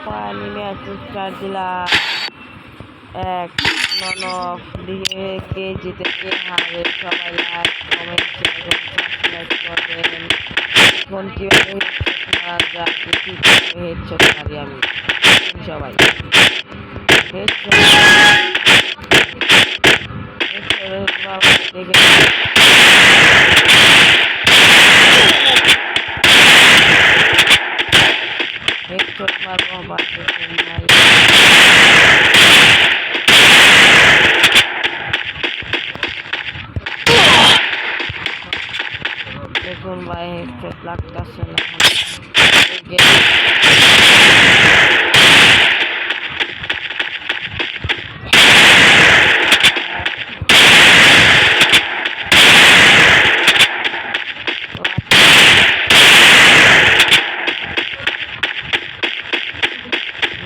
Match star দিলাম। এক ননক দিয়ে কে জিতে কে হারে সবাই লাইক কমেন্ট শেয়ার এবং সাবস্ক্রাইব করবেন। এখন কিভাবে হেডশট মারা যায় দেখি, কিভাবে হেডশট মারি আমি। সবাই হেডশট দেখে হেডশট মারবো আবার দেখুন ভাই। দেখুন ভাই হেডশট লাগতেছে না।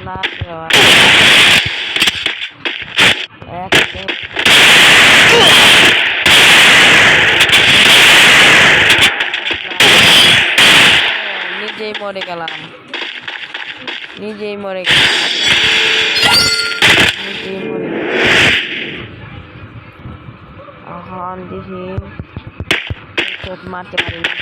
না নিজেই মরে গেলাম, নিজেই মরে গেলাম, নিজেই মরে এখন দেখি চোট মারতে পারি না।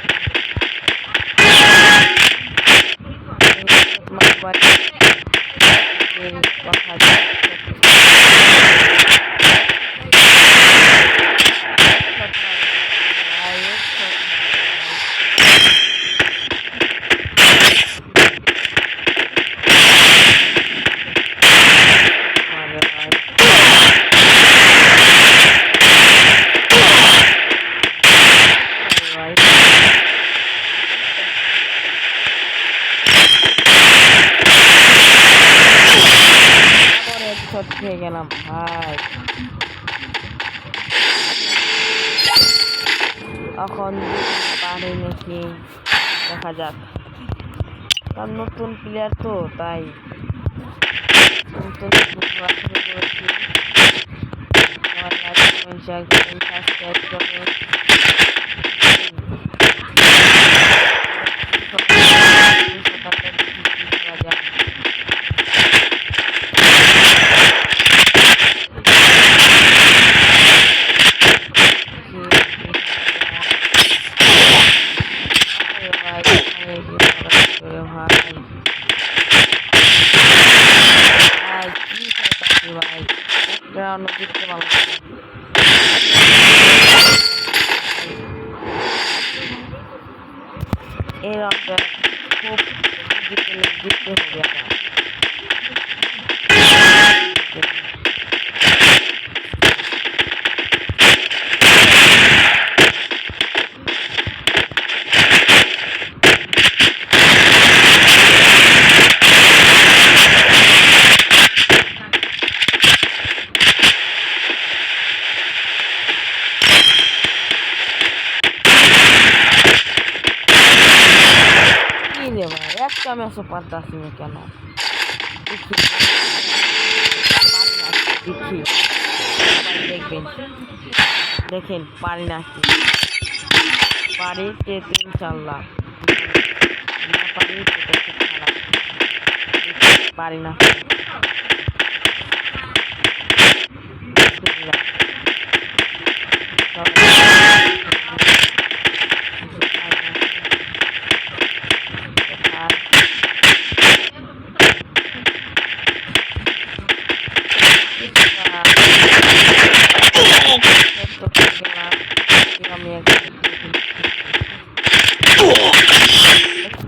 খেয়ে গেলাম ভাই। এখন পারি নাকি দেখা যাক, কারণ নতুন প্লেয়ার তো তাই নতুন করেছি। সাবস্ক্রাইব করবেন। জিততে পারলাম এই রাউন্ডটা খুব জিততে হবে আমার। একটা ম্যাচও পারতাছি না কেন দেখি দেখবেন, দেখেন পারি না কি পারি ইনশাল্লাহ, না পারি খারাপ, পারি না।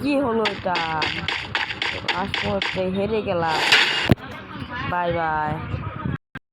কি হলো এটা, আসতে হেরে গেলাম। Bye bye.